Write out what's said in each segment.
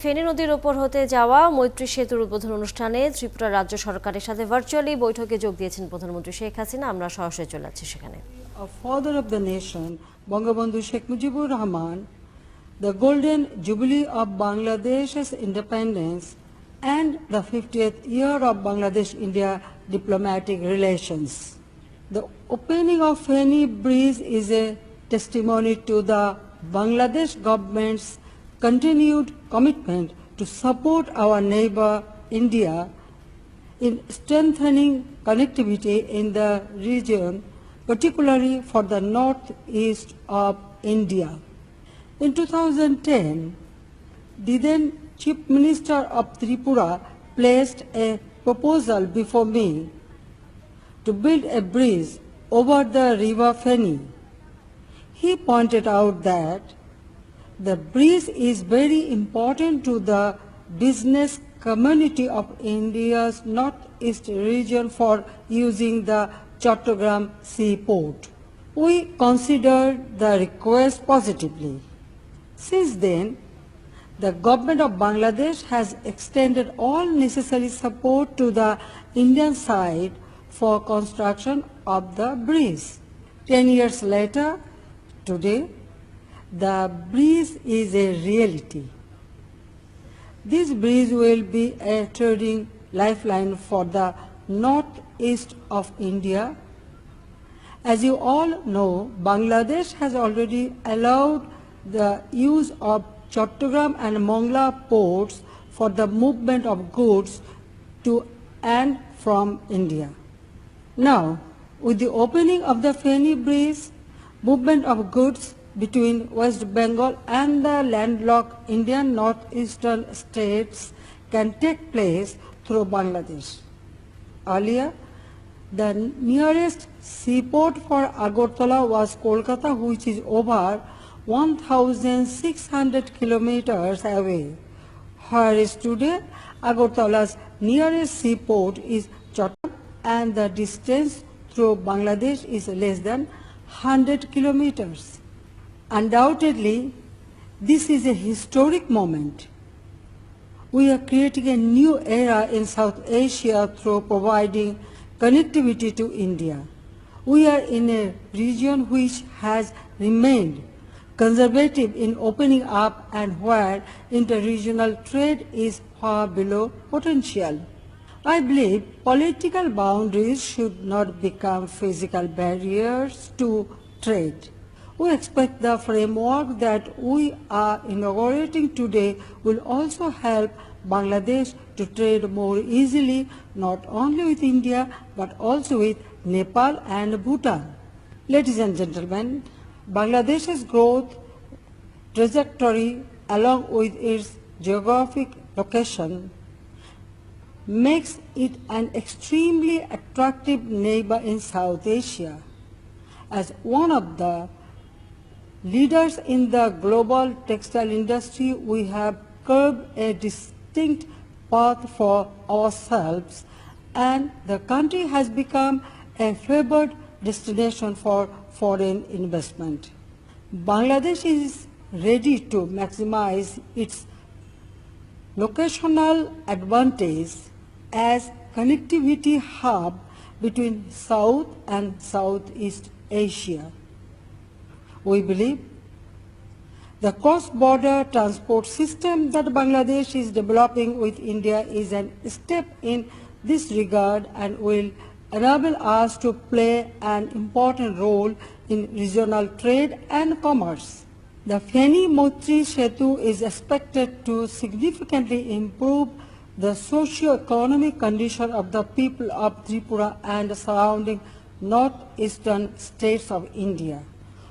ফেনী নদীর ওপর হতে যাওয়া মৈত্রী সেতুর উদ্বোধন অনুষ্ঠানে ত্রিপুরা রাজ্য সরকারের সাথে ভার্চুয়ালি বৈঠকে যোগ দিয়েছেন প্রধানমন্ত্রী শেখ হাসিনা। আমরা সরাসরি চলে যাচ্ছি সেখানে। Father of the nation, Bangabandhu Sheikh Mujibur Rahman, the golden jubilee of Bangladesh's independence and the 50th year of Bangladesh-India diplomatic relations. The opening of Feni Bridge is a testimony to the Bangladesh government's continued commitment to support our neighbor India in strengthening connectivity in the region, particularly for the northeast of India. In 2010, the then Chief Minister of Tripura placed a proposal before me to build a bridge over the river Feni. He pointed out that the bridge is very important to the business community of India's northeast region for using the Chattogram seaport. We considered the request positively. Since then, the government of Bangladesh has extended all necessary support to the Indian side for construction of the bridge. 10 years later, today, the bridge is a reality. This bridge will be a trading lifeline for the northeast of India. As you all know, Bangladesh has already allowed the use of Chattogram and Mongla ports for the movement of goods to and from India. Now, with the opening of the Feni Bridge, movement of goods between West Bengal and the landlocked Indian northeastern states can take place through Bangladesh. Earlier, the nearest seaport for Agartala was Kolkata, which is over 1,600 kilometers away, whereas today Agartala's nearest seaport is Chattogram and the distance through Bangladesh is less than 100 kilometers. Undoubtedly, this is a historic moment. We are creating a new era in South Asia through providing connectivity to India. We are in a region which has remained conservative in opening up and where interregional trade is far below potential. I believe political boundaries should not become physical barriers to trade. We expect the framework that we are inaugurating today will also help Bangladesh to trade more easily, not only with India, but also with Nepal and Bhutan. Ladies and gentlemen, Bangladesh's growth trajectory, along with its geographic location, makes it an extremely attractive neighbor in South Asia. As one of the leaders in the global textile industry, we have carved a distinct path for ourselves, and the country has become a favored destination for foreign investment. Bangladesh is ready to maximize its locational advantage as connectivity hub between South and Southeast Asia. We believe the cross-border transport system that Bangladesh is developing with India is a step in this regard and will enable us to play an important role in regional trade and commerce. The Feni Motri Setu is expected to significantly improve the socio-economic condition of the people of Tripura and the surrounding northeastern states of India.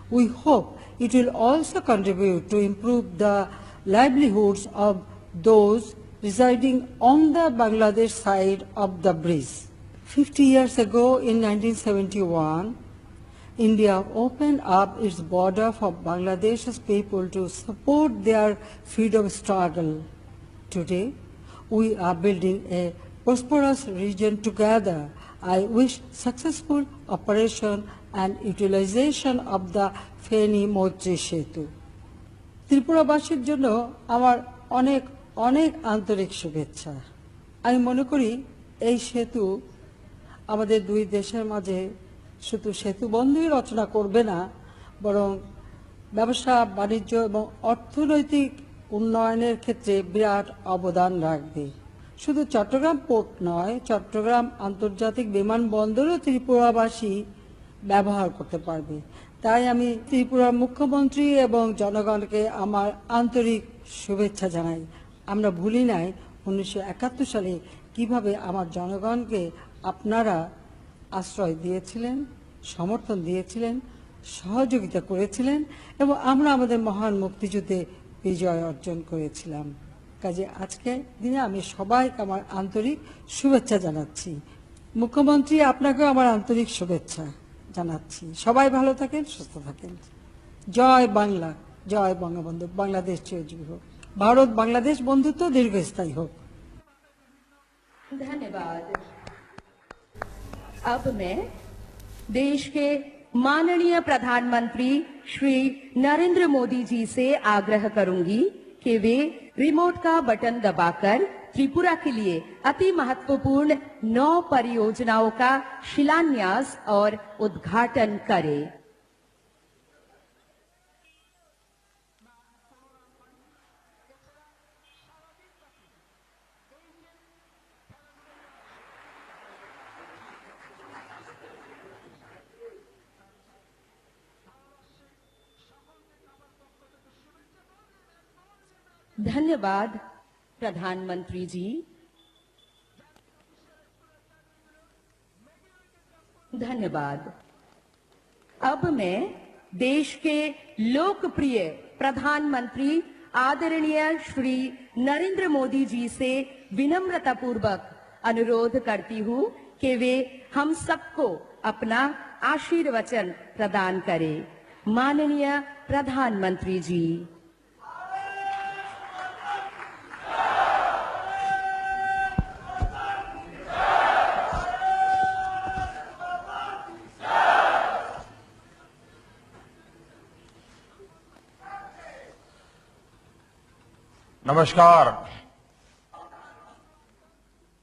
We hope it will also contribute to improve the livelihoods of those residing on the Bangladesh side of the bridge. 50 years ago, in 1971, India opened up its border for Bangladesh's people to support their freedom struggle. Today, we are building a prosperous region together. I wish successful operation and utilization of the Feni Motri Setu. ত্রিপুরাবাসীর জন্য আমার অনেক অনেক আন্তরিক শুভেচ্ছা। আমি মনে করি এই সেতু আমাদের দুই দেশের মাঝে শুধু সেতু বন্ধই রচনা করবে না, বরং ব্যবসা বাণিজ্য এবং অর্থনৈতিক উন্নয়নের ক্ষেত্রে বিরাট অবদান রাখবে। শুধু চট্টগ্রাম পোর্ট নয়, চট্টগ্রাম আন্তর্জাতিক বিমানবন্দরও ত্রিপুরাবাসী ব্যবহার করতে পারবে। তাই আমি ত্রিপুরার মুখ্যমন্ত্রী এবং জনগণকে আমার আন্তরিক শুভেচ্ছা জানাই। আমরা ভুলি নাই 1971 সালে কিভাবে আমার জনগণকে আপনারা আশ্রয় দিয়েছিলেন, সমর্থন দিয়েছিলেন, সহযোগিতা করেছিলেন এবং আমরা আমাদের মহান মুক্তিযুদ্ধে বিজয় অর্জন করেছিলাম। কাজে আজকে দিনে আমি সবাইকে আমার আন্তরিক শুভেচ্ছা জানাচ্ছি। মুখ্যমন্ত্রী, আপনাকেও আমার আন্তরিক শুভেচ্ছা জানাচ্ছি। সবাই ভালো থাকেন, সুস্থ থাকেন। জয় বাংলা, জয় বঙ্গবন্ধু। বাংলাদেশ চিরজীবী হোক। ভারত বাংলাদেশ বন্ধুত্ব দীর্ঘস্থায়ী হোক। धन्यवाद। अब मैं देश के माननीय प्रधानमंत्री श्री नरेंद्र मोदी जी से आग्रह करूंगी कि वे रिमोट का बटन दबाकर त्रिपुरा के लिए अति महत्वपूर्ण 9 परियोजनाओं का शिलान्यास और उद्घाटन करें। धन्यवाद प्रधानमंत्री जी। धन्यवाद। अब मैं देश के लोकप्रिय प्रधानमंत्री आदरणीय श्री नरेंद्र मोदी जी से विनम्रता पूर्वक अनुरोध करती हूं कि वे हम सबको अपना आशीर्वचन प्रदान करें। माननीय प्रधानमंत्री जी। नमस्कार।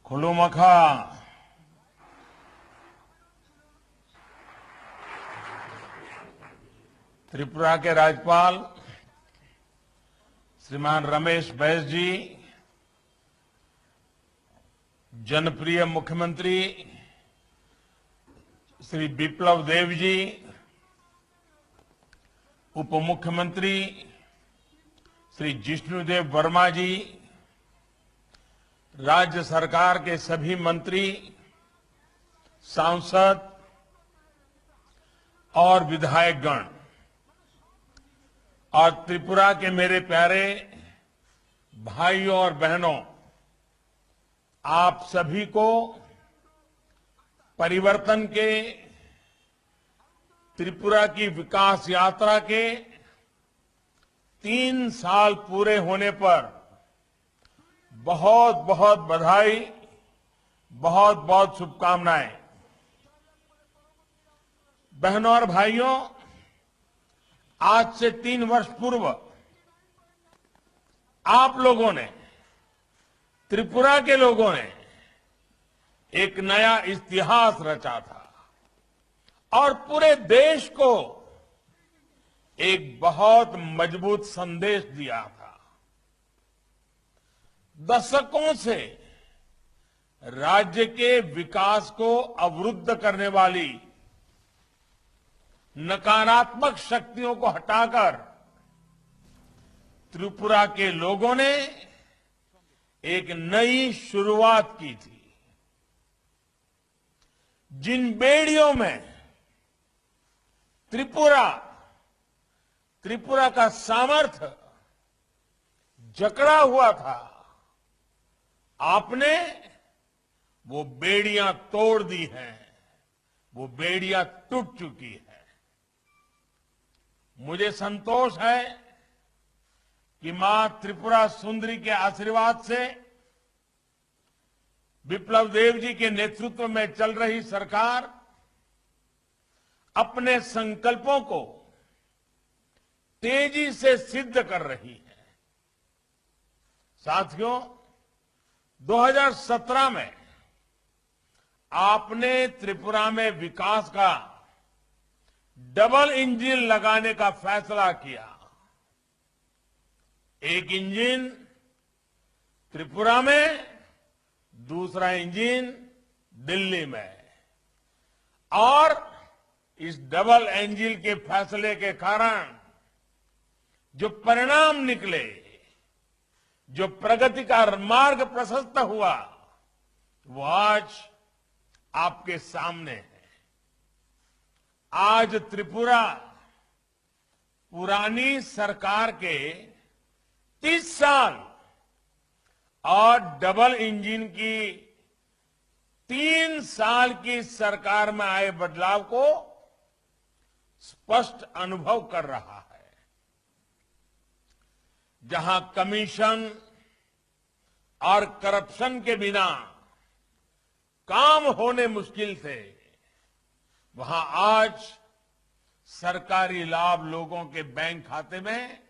खुलुमखा। त्रिपुरा के राज्यपाल श्रीमान रमेश बैस जी, जनप्रिय मुख्यमंत्री श्री बिप्लब देव जी, उप मुख्यमंत्री श्री जिष्णुदेव वर्मा जी, राज्य सरकार के सभी मंत्री, सांसद और विधायकगण और त्रिपुरा के मेरे प्यारे भाइयों और बहनों, आप सभी को परिवर्तन के, त्रिपुरा की विकास यात्रा के 3 साल पूरे होने पर बहुत बहुत बधाई, बहुत बहुत शुभकामनाएं। बहनों और भाइयों, आज से 3 वर्ष पूर्व आप लोगों ने, त्रिपुरा के लोगों ने एक नया इतिहास रचा था और पूरे देश को एक बहुत मजबूत संदेश दिया था। दशकों से राज्य के विकास को अवरुद्ध करने वाली नकारात्मक शक्तियों को हटाकर त्रिपुरा के लोगों ने एक नई शुरुआत की थी। जिन बेड़ियों में त्रिपुरा का सामर्थ्य जकड़ा हुआ था, आपने वो बेड़ियां तोड़ दी हैं, वो बेड़ियां टूट चुकी हैं। मुझे संतोष है कि मां त्रिपुरा सुंदरी के आशीर्वाद से बिप्लब देव जी के नेतृत्व में चल रही सरकार अपने संकल्पों को तेजी से सिद्ध कर रही है। साथियों, 2017 में आपने त्रिपुरा में विकास का डबल इंजन लगाने का फैसला किया। एक इंजन त्रिपुरा में, दूसरा इंजन दिल्ली में। और इस डबल इंजन के फैसले के कारण जो परिणाम निकले, जो प्रगति का मार्ग प्रशस्त हुआ, वो आज आपके सामने है। आज त्रिपुरा पुरानी सरकार के 30 साल और डबल इंजन की 3 साल की सरकार में आए बदलाव को स्पष्ट अनुभव कर रहा है। जहां कमीशन और करप्शन के बिना काम होने मुश्किल थे, वहां आज सरकारी लाभ लोगों के बैंक खाते में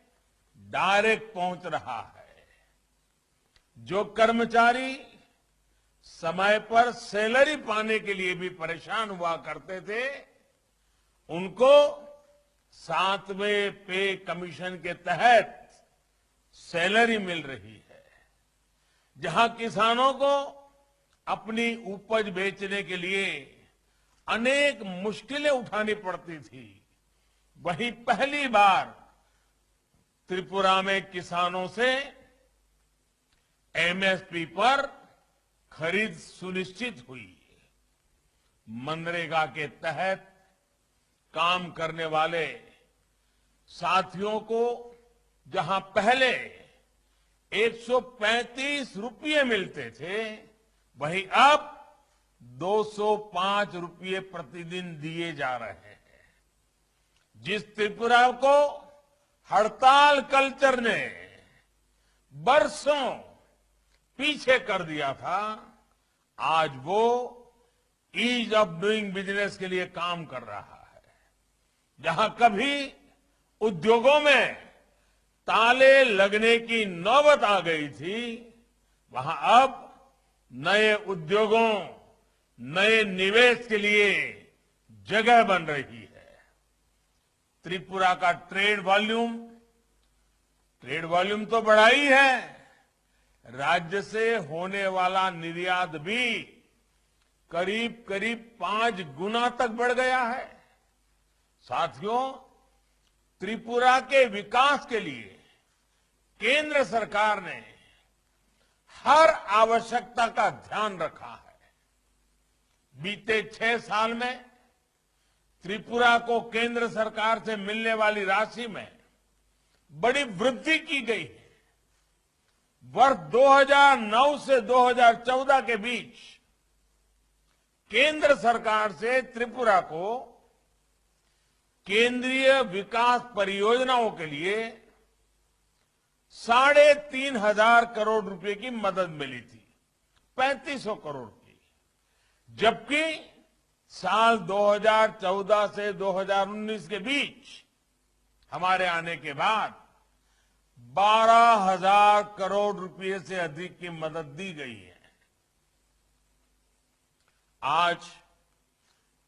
डायरेक्ट पहुंच रहा है। जो कर्मचारी समय पर सैलरी पाने के लिए भी परेशान हुआ करते थे, उनको 7वें पे कमीशन के तहत सैलरी मिल रही है। जहां किसानों को अपनी उपज बेचने के लिए अनेक मुश्किलें उठानी पड़ती थी, वहीं पहली बार त्रिपुरा में किसानों से एमएसपी पर खरीद सुनिश्चित हुई। मनरेगा के तहत काम करने वाले साथियों को जहां पहले 135 रुपये मिलते थे, वहीं अब 205 रुपये प्रतिदिन दिए जा रहे हैं। जिस त्रिपुरा को हड़ताल कल्चर ने बरसों पीछे कर दिया था, आज वो ईज ऑफ डूइंग बिजनेस के लिए काम कर रहा है। जहां कभी उद्योगों में ताले लगने की नौबत आ गई थी, वहां अब नए उद्योगों, नए निवेश के लिए जगह बन रही है। त्रिपुरा का ट्रेड वॉल्यूम तो बढ़ा ही है, राज्य से होने वाला निर्यात भी करीब करीब 5 गुना तक बढ़ गया है। साथियों, त्रिपुरा के विकास के लिए केंद्र सरकार ने हर आवश्यकता का ध्यान रखा है। बीते 6 साल में त्रिपुरा को केंद्र सरकार से मिलने वाली राशि में बड़ी वृद्धि की गई है। वर्ष 2009 से 2014 के बीच केंद्र सरकार से त्रिपुरा को केंद्रीय विकास परियोजनाओं के लिए 3,500 करोड़ रुपए की मदद मिली थी, 3500 करोड़ की। जबकि साल 2014 से 2019 के बीच हमारे आने के बाद 12,000 करोड़ रुपए से अधिक की मदद दी गई है। आज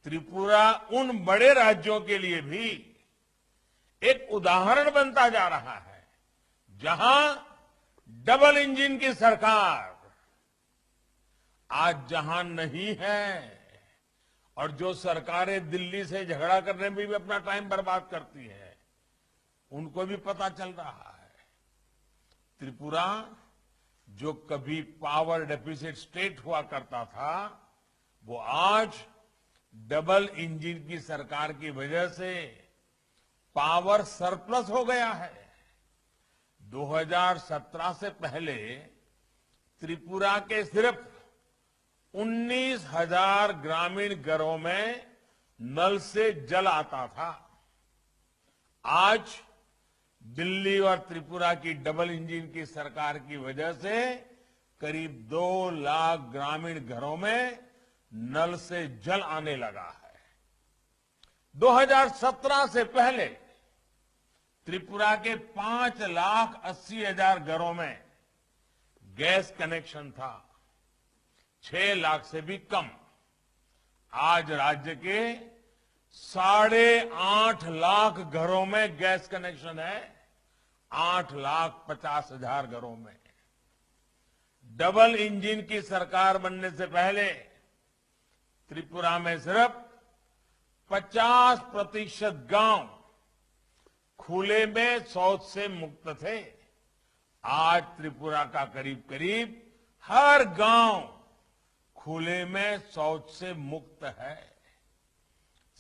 त्रिपुरा उन बड़े राज्यों के लिए भी एक उदाहरण बनता जा रहा है, जहां डबल इंजन की सरकार आज जहां नहीं है, और जो सरकारें दिल्ली से झगड़ा करने में भी अपना टाइम बर्बाद करती है, उनको भी पता चल रहा है। त्रिपुरा जो कभी पावर डेफिसिट स्टेट हुआ करता था, वो आज डबल इंजन की सरकार की वजह से पावर सरप्लस हो गया है। 2017 से पहले त्रिपुरा के सिर्फ 19,000 ग्रामीण घरों में नल से जल आता था। आज दिल्ली और त्रिपुरा की डबल इंजन की सरकार की वजह से करीब 2 लाख ग्रामीण घरों में नल से जल आने लगा है। 2017 से पहले त्रिपुरा के 5,80,000 घरों में गैस कनेक्शन था 6 लाख से भी कम। आज राज्य के 8.5 लाख घरों में गैस कनेक्शन है, 8,50,000 घरों में। डबल इंजन की सरकार बनने से पहले त्रिपुरा में सिर्फ 50% गांव खुले में शौच से मुक्त थे। आज त्रिपुरा का करीब करीब हर गांव खुले में शौच से मुक्त है।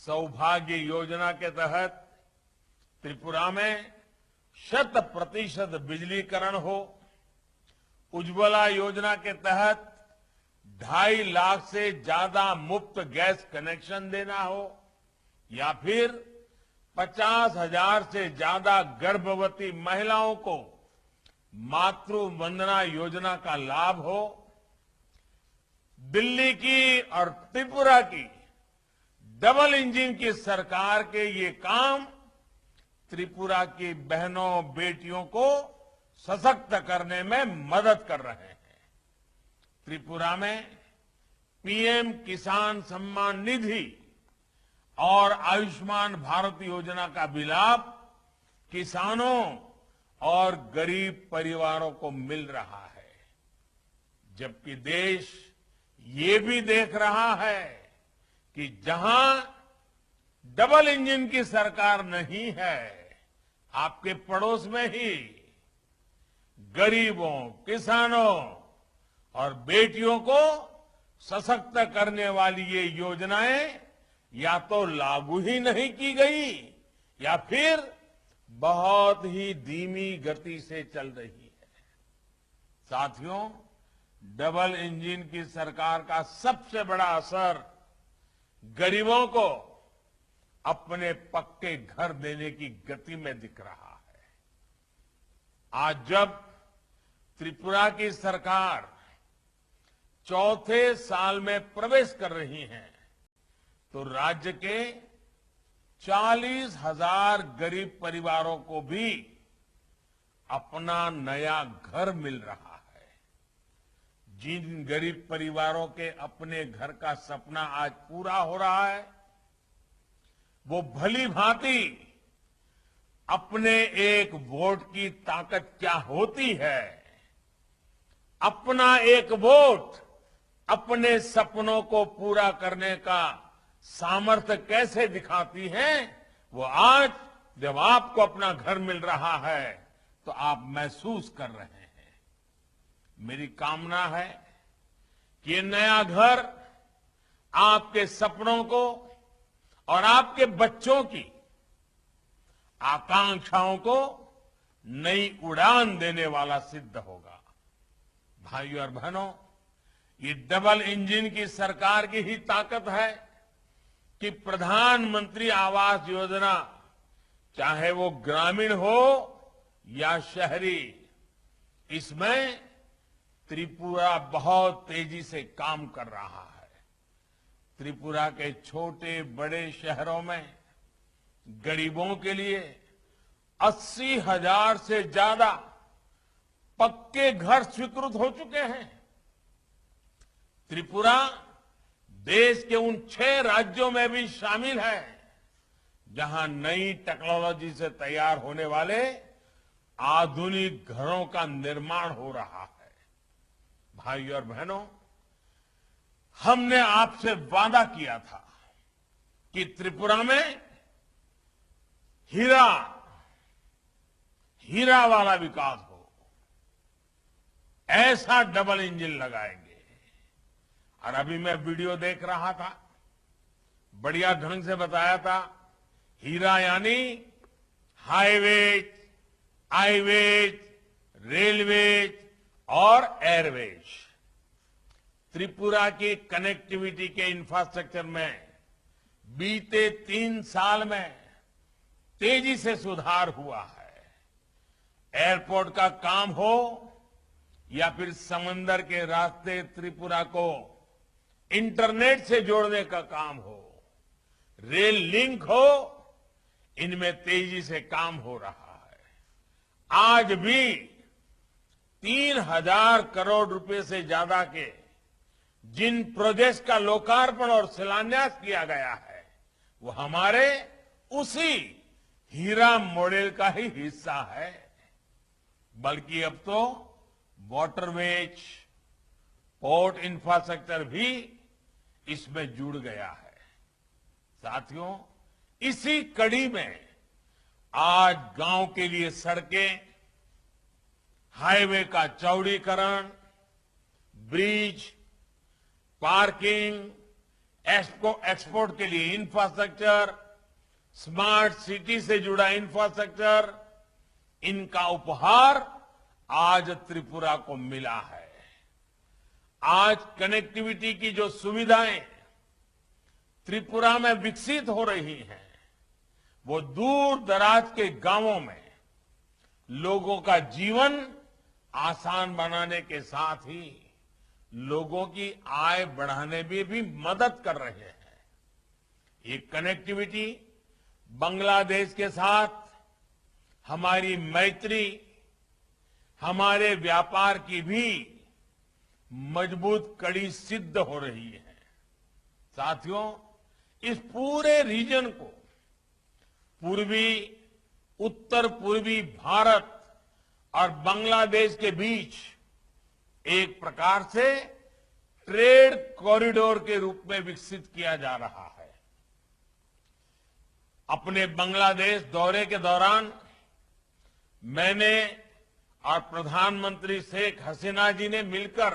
सौभाग्य योजना के तहत त्रिपुरा में 100% बिजलीकरण हो, उज्ज्वला योजना के तहत 2.5 लाख से ज्यादा मुफ्त गैस कनेक्शन देना हो, या फिर 50,000 से ज्यादा गर्भवती महिलाओं को मातृ वंदना योजना का लाभ हो। दिल्ली की और त्रिपुरा की डबल इंजन की सरकार के ये काम त्रिपुरा की बहनों बेटियों को सशक्त करने में मदद कर रहे हैं। त्रिपुरा में पीएम किसान सम्मान निधि और आयुष्मान भारत योजना का भी लाभ किसानों और गरीब परिवारों को मिल रहा है, जबकि देश ये भी देख रहा है कि जहां डबल इंजन की सरकार नहीं है, आपके पड़ोस में ही गरीबों, किसानों और बेटियों को सशक्त करने वाली ये योजनाएं या तो लागू ही नहीं की गई या फिर बहुत ही धीमी गति से चल रही है। साथियों, डबल इंजन की सरकार का सबसे बड़ा असर गरीबों को अपने पक्के घर देने की गति में दिख रहा है। आज जब त्रिपुरा की सरकार चौथे साल में प्रवेश कर रही है, तो राज्य के 40,000 गरीब परिवारों को भी अपना नया घर मिल रहा है। जिन गरीब परिवारों के अपने घर का सपना आज पूरा हो रहा है, वो भली भांति अपने एक वोट की ताकत क्या होती है, अपना एक वोट अपने सपनों को पूरा करने का सामर्थ्य कैसे दिखाती है, वो आज जब आपको अपना घर मिल रहा है तो आप महसूस कर रहे हैं। मेरी कामना है कि ये नया घर आपके सपनों को और आपके बच्चों की आकांक्षाओं को नई उड़ान देने वाला सिद्ध होगा। भाइयों और बहनों, ये डबल इंजन की सरकार की ही ताकत है कि प्रधानमंत्री आवास योजना, चाहे वो ग्रामीण हो या शहरी, इसमें त्रिपुरा बहुत तेजी से काम कर रहा है। त्रिपुरा के छोटे बड़े शहरों में गरीबों के लिए 80,000 से ज्यादा पक्के घर स्वीकृत हो चुके हैं। त्रिपुरा देश के उन 6 राज्यों में भी शामिल है जहां नई टेक्नोलॉजी से तैयार होने वाले आधुनिक घरों का निर्माण हो रहा है। भाइयों और बहनों, हमने आपसे वादा किया था कि त्रिपुरा में हीरा वाला विकास हो, ऐसा डबल इंजन लगाएंगे। और अभी मैं वीडियो देख रहा था, बढ़िया ढंग से बताया था। हीरा यानी हाईवेज, आईवेज, रेलवेज और एयरवेज। त्रिपुरा की कनेक्टिविटी के इंफ्रास्ट्रक्चर में बीते 3 साल में तेजी से सुधार हुआ है। एयरपोर्ट का काम हो या फिर समंदर के रास्ते त्रिपुरा को इंटरनेट से जोड़ने का काम हो, रेल लिंक हो, इनमें तेजी से काम हो रहा है। आज भी 3,000 करोड़ रुपए से ज्यादा के जिन प्रोजेक्ट्स का लोकार्पण और शिलान्यास किया गया है वो हमारे उसी हीरा मॉडल का ही हिस्सा है। बल्कि अब तो वाटरवेज, पोर्ट इंफ्रास्ट्रक्चर भी इसमें जुड़ गया है। साथियों, इसी कड़ी में आज गांव के लिए सड़कें, हाईवे का चौड़ीकरण, ब्रिज, पार्किंग, एक्सपोर्ट के लिए इंफ्रास्ट्रक्चर, स्मार्ट सिटी से जुड़ा इंफ्रास्ट्रक्चर, इनका उपहार आज त्रिपुरा को मिला है। आज कनेक्टिविटी की जो सुविधाएं त्रिपुरा में विकसित हो रही हैं, वो दूर दराज के गांवों में लोगों का जीवन आसान बनाने के साथ ही लोगों की आय बढ़ाने में भी मदद कर रहे हैं। ये कनेक्टिविटी बांग्लादेश के साथ हमारी मैत्री, हमारे व्यापार की भी मजबूत कड़ी सिद्ध हो रही है। साथियों, इस पूरे रीजन को पूर्वी, उत्तर पूर्वी भारत और बांग्लादेश के बीच एक प्रकार से ट्रेड कॉरिडोर के रूप में विकसित किया जा रहा है। अपने बांग्लादेश दौरे के दौरान मैंने और प्रधानमंत्री शेख हसीना जी ने मिलकर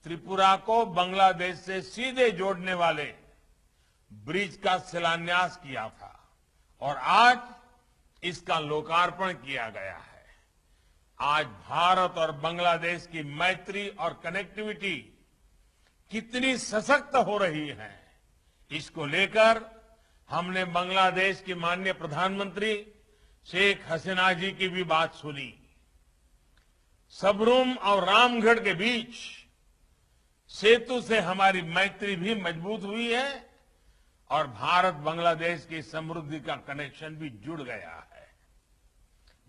त्रिपुरा को बांग्लादेश से सीधे जोड़ने वाले ब्रिज का शिलान्यास किया था और आज इसका लोकार्पण किया गया है। आज भारत और बांग्लादेश की मैत्री और कनेक्टिविटी कितनी सशक्त हो रही है, इसको लेकर हमने बांग्लादेश की माननीय प्रधानमंत्री शेख हसीना जी की भी बात सुनी। सबरूम और रामगढ़ के बीच सेतु से हमारी मैत्री भी मजबूत हुई है और भारत बांग्लादेश की समृद्धि का कनेक्शन भी जुड़ गया है।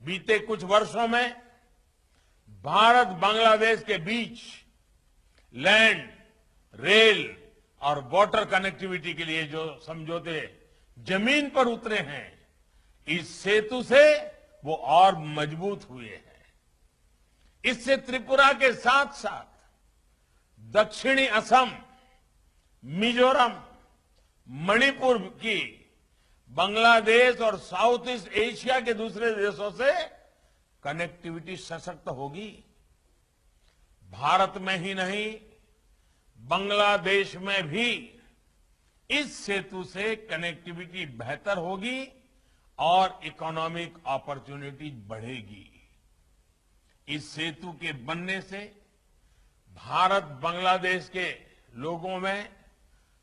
बीते कुछ वर्षों में भारत बांग्लादेश के बीच लैंड, रेल और वाटर कनेक्टिविटी के लिए जो समझौते जमीन पर उतरे हैं, इस सेतु से वो और मजबूत हुए हैं। इससे त्रिपुरा के साथ साथ दक्षिणी असम, मिजोरम, मणिपुर की बांग्लादेश और साउथ ईस्ट एशिया के दूसरे देशों से कनेक्टिविटी सशक्त होगी। भारत में ही नहीं, बांग्लादेश में भी इस सेतु से कनेक्टिविटी बेहतर होगी और इकोनॉमिक अपॉर्चुनिटी बढ़ेगी। इस सेतु के बनने से भारत बांग्लादेश के लोगों में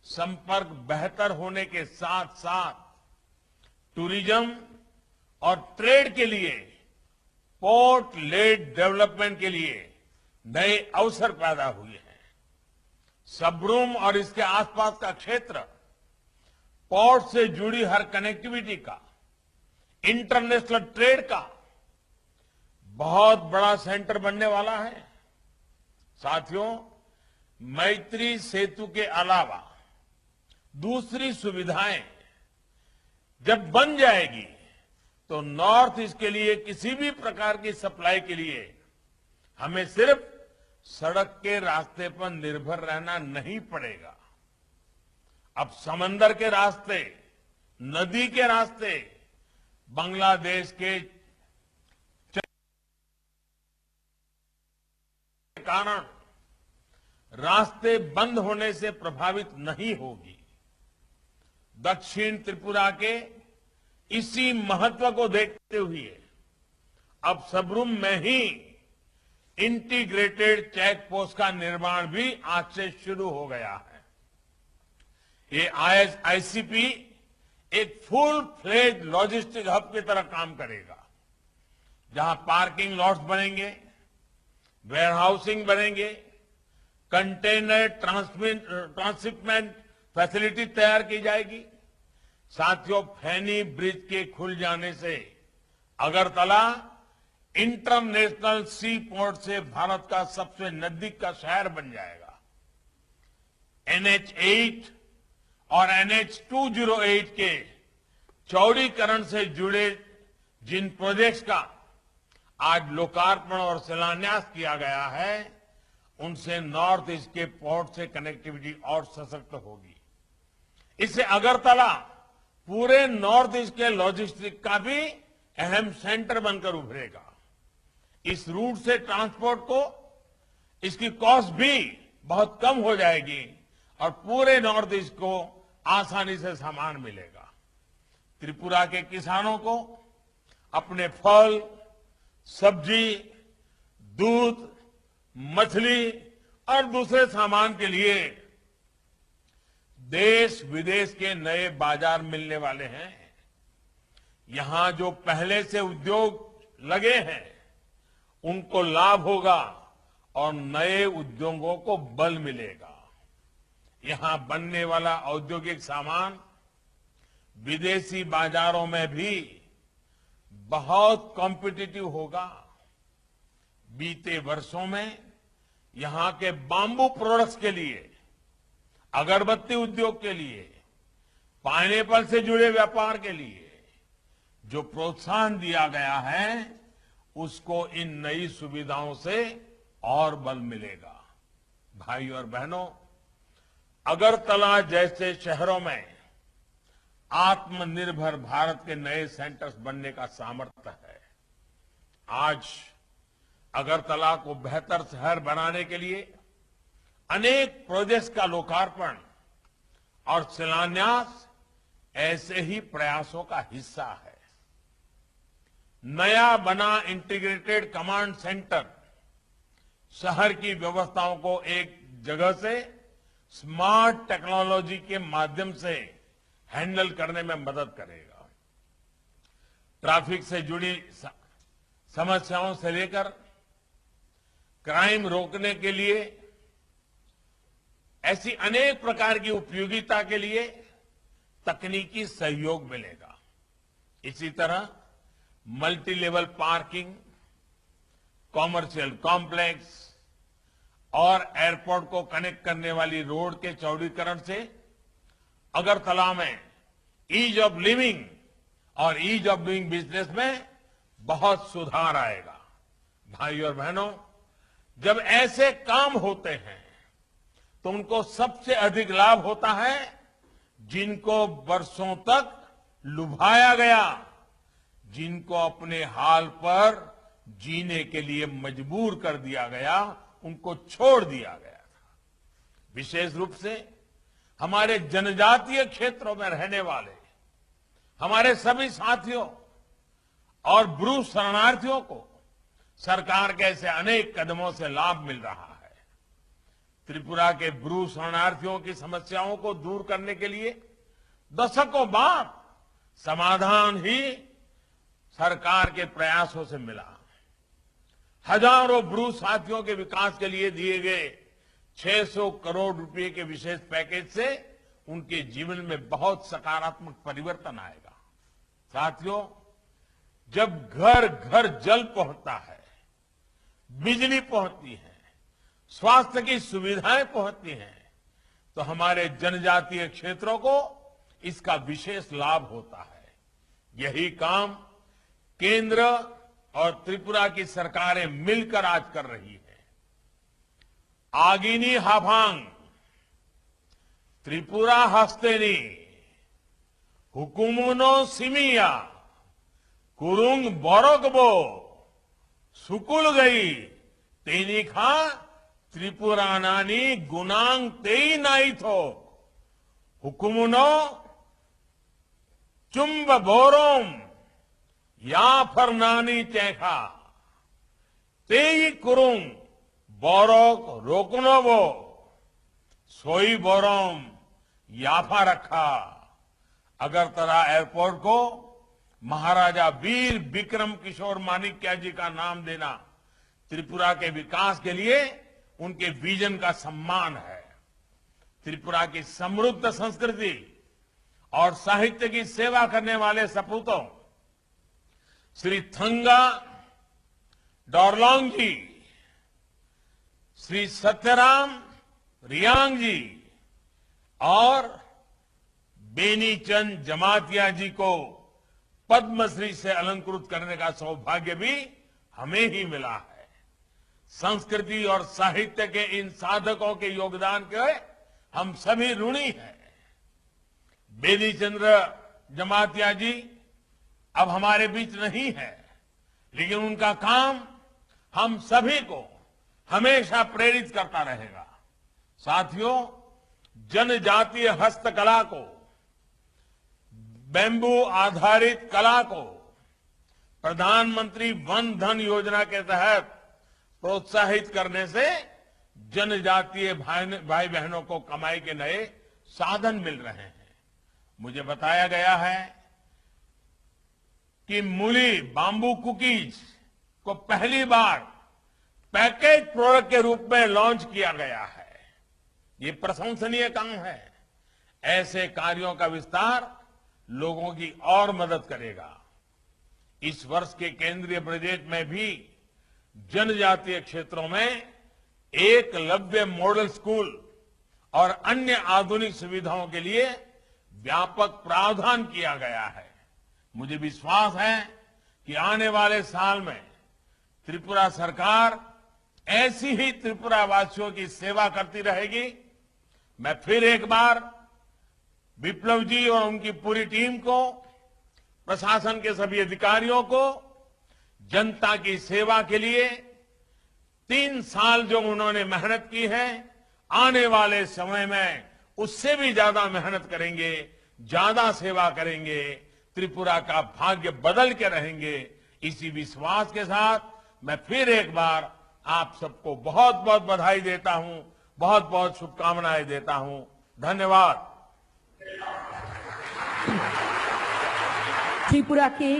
संपर्क बेहतर होने के साथ साथ टूरिज्म और ट्रेड के लिए, पोर्ट लेड डेवलपमेंट के लिए नए अवसर पैदा हुए हैं। सबरूम और इसके आसपास का क्षेत्र पोर्ट से जुड़ी हर कनेक्टिविटी का, इंटरनेशनल ट्रेड का बहुत बड़ा सेंटर बनने वाला है। साथियों, मैत्री सेतु के अलावा दूसरी सुविधाएं जब बन जाएगी तो नॉर्थ ईस्ट के लिए किसी भी प्रकार की सप्लाई के लिए हमें सिर्फ सड़क के रास्ते पर निर्भर रहना नहीं पड़ेगा। अब समंदर के रास्ते, नदी के रास्ते बांग्लादेश के कारण रास्ते बंद होने से प्रभावित नहीं होगी। दक्षिण त्रिपुरा के इसी महत्व को देखते हुए अब सबरूम में ही इंटीग्रेटेड चेक पोस्ट का निर्माण भी आज से शुरू हो गया है। ये आईसीपी एक फुल फ्लेज लॉजिस्टिक हब की तरह काम करेगा, जहां पार्किंग लॉट्स बनेंगे, वेयरहाउसिंग बनेंगे, कंटेनर ट्रांसशिपमेंट फैसिलिटी तैयार की जाएगी। साथियों, फैनी ब्रिज के खुल जाने से अगरतला इंटरनेशनल सी पोर्ट से भारत का सबसे नजदीक का शहर बन जाएगा। NH8 और NH208 के चौड़ीकरण से जुड़े जिन प्रोजेक्ट्स का आज लोकार्पण और शिलान्यास किया गया है, उनसे नॉर्थ ईस्ट के पोर्ट से कनेक्टिविटी और सशक्त होगी। इससे अगरतला पूरे नॉर्थ ईस्ट के लॉजिस्टिक का भी अहम सेंटर बनकर उभरेगा। इस रूट से ट्रांसपोर्ट को इसकी कॉस्ट भी बहुत कम हो जाएगी और पूरे नॉर्थ ईस्ट को आसानी से सामान मिलेगा। त्रिपुरा के किसानों को अपने फल, सब्जी, दूध, मछली और दूसरे सामान के लिए देश विदेश के नए बाजार मिलने वाले हैं। यहां जो पहले से उद्योग लगे हैं, उनको लाभ होगा और नए उद्योगों को बल मिलेगा। यहां बनने वाला औद्योगिक सामान विदेशी बाजारों में भी बहुत कॉम्पिटिटिव होगा। बीते वर्षों में यहां के बांबू प्रोडक्ट्स के लिए, अगरबत्ती उद्योग के लिए, पाइनएप्पल से जुड़े व्यापार के लिए जो प्रोत्साहन दिया गया है, उसको इन नई सुविधाओं से और बल मिलेगा। भाई और बहनों, अगरतला जैसे शहरों में आत्मनिर्भर भारत के नए सेंटर्स बनने का सामर्थ्य है। आज अगरतला को बेहतर शहर बनाने के लिए अनेक प्रोजेक्ट्स का लोकार्पण और शिलान्यास ऐसे ही प्रयासों का हिस्सा है। नया बना इंटीग्रेटेड कमांड सेंटर शहर की व्यवस्थाओं को एक जगह से स्मार्ट टेक्नोलॉजी के माध्यम से हैंडल करने में मदद करेगा। ट्रैफिक से जुड़ी समस्याओं से लेकर क्राइम रोकने के लिए ऐसी अनेक प्रकार की उपयोगिता के लिए तकनीकी सहयोग मिलेगा। इसी तरह multi level parking, commercial complex और एयरपोर्ट को कनेक्ट करने वाली रोड के चौड़ीकरण से अगरतला में ईज ऑफ लिविंग और ईज ऑफ डूइंग बिजनेस में बहुत सुधार आएगा। भाई और बहनों, जब ऐसे काम होते हैं तो उनको सबसे अधिक लाभ होता है जिनको वर्षों तक लुभाया गया, जिनको अपने हाल पर जीने के लिए मजबूर कर दिया गया, उनको छोड़ दिया गया था। विशेष रूप से हमारे जनजातीय क्षेत्रों में रहने वाले हमारे सभी साथियों और ब्रू शरणार्थियों को सरकार के ऐसे अनेक कदमों से लाभ मिल रहा है। त्रिपुरा के ब्रू शरणार्थियों की समस्याओं को दूर करने के लिए दशकों बाद समाधान ही सरकार के प्रयासों से मिला। हजारों ब्रू साथियों के विकास के लिए दिए गए 600 करोड़ रुपए के विशेष पैकेज से उनके जीवन में बहुत सकारात्मक परिवर्तन आएगा। साथियों, जब घर घर जल पहुंचता है, बिजली पहुंचती है, स्वास्थ्य की सुविधाएं पहुंचती हैं, तो हमारे जनजातीय क्षेत्रों को इसका विशेष लाभ होता है। यही काम केंद्र और त्रिपुरा की सरकारें मिलकर आज कर रही है। आगिनी हाफांग, त्रिपुरा हस्तेनी, हुकुमुनो सिमिया, कुरुंग बोरोगबो, सुकुल गई, तेनी खा त्रिपुरानानी गुनांग तेई नाई थो, हुकुमुनो चुंब बोरोम या फरनानी चैखा, तेई कुरुंग बोरोक रोकनोवो, सोई बोरोम याफा रखा। अगरतला एयरपोर्ट को महाराजा वीर विक्रम किशोर माणिक्य जी का नाम देना त्रिपुरा के विकास के लिए उनके विजन का सम्मान है। त्रिपुरा की समृद्ध संस्कृति और साहित्य की सेवा करने वाले सपूतों श्री थंगा डोरलोंग जी, श्री सत्यराम रियांग जी और बेनीचंद जमातिया जी को पद्मश्री से अलंकृत करने का सौभाग्य भी हमें ही मिला है। संस्कृति और साहित्य के इन साधकों के योगदान के हम सभी ऋणी हैं। बेनीचंद्र जमातिया जी अब हमारे बीच नहीं है, लेकिन उनका काम हम सभी को हमेशा प्रेरित करता रहेगा। साथियों, जनजातीय हस्तकला को, बैम्बू आधारित कला को प्रधानमंत्री वन धन योजना के तहत प्रोत्साहित करने से जनजातीय भाई बहनों को कमाई के नए साधन मिल रहे हैं। मुझे बताया गया है कि मूली बाम्बू कुकीज को पहली बार पैकेज प्रोडक्ट के रूप में लॉन्च किया गया है। ये प्रशंसनीय काम है। ऐसे कार्यों का विस्तार लोगों की और मदद करेगा। इस वर्ष के केंद्रीय बजट में भी जनजातीय क्षेत्रों में एकलव्य मॉडल स्कूल और अन्य आधुनिक सुविधाओं के लिए व्यापक प्रावधान किया गया है। मुझे विश्वास है कि आने वाले साल में त्रिपुरा सरकार ऐसी ही त्रिपुरा वासियों की सेवा करती रहेगी। मैं फिर एक बार विप्लव जी और उनकी पूरी टीम को, प्रशासन के सभी अधिकारियों को जनता की सेवा के लिए 3 साल जो उन्होंने मेहनत की है, आने वाले समय में उससे भी ज्यादा मेहनत करेंगे, ज्यादा सेवा करेंगे, त्रिपुरा का भाग्य बदल के रहेंगे। इसी विश्वास के साथ मैं फिर एक बार आप सबको बहुत बहुत बधाई देता हूं, बहुत बहुत शुभकामनाएं देता हूं। धन्यवाद। त्रिपुरा के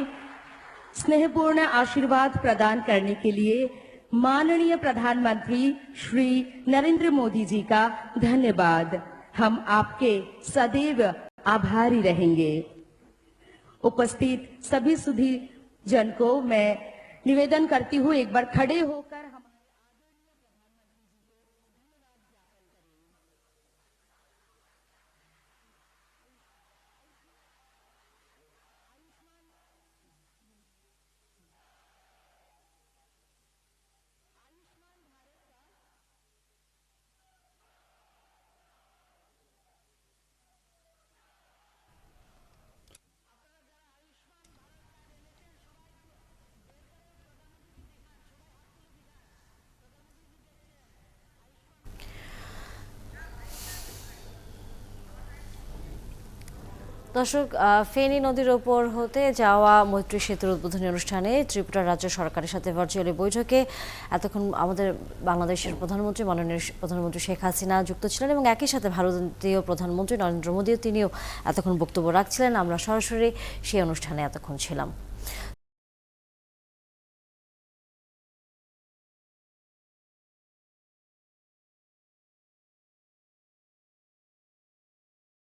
स्नेहपूर्ण आशीर्वाद प्रदान करने के लिए माननीय प्रधानमंत्री श्री नरेंद्र मोदी जी का धन्यवाद। हम आपके सदैव आभारी रहेंगे। उपस्थित सभी सुधी जन को मैं निवेदन करती हूँ, एक बार खड़े होकर हम দর্শক, ফেনী নদীর ওপর হতে যাওয়া মৈত্রী সেতুর উদ্বোধনী অনুষ্ঠানে ত্রিপুরা রাজ্য সরকারের সাথে ভার্চুয়ালি বৈঠকে এতক্ষণ আমাদের বাংলাদেশের প্রধানমন্ত্রী, মাননীয় প্রধানমন্ত্রী শেখ হাসিনা যুক্ত ছিলেন এবং একই সাথে ভারতীয় প্রধানমন্ত্রী নরেন্দ্র মোদীও তিনিও এতক্ষণ বক্তব্য রাখছিলেন। আমরা সরাসরি সেই অনুষ্ঠানে এতক্ষণ ছিলাম।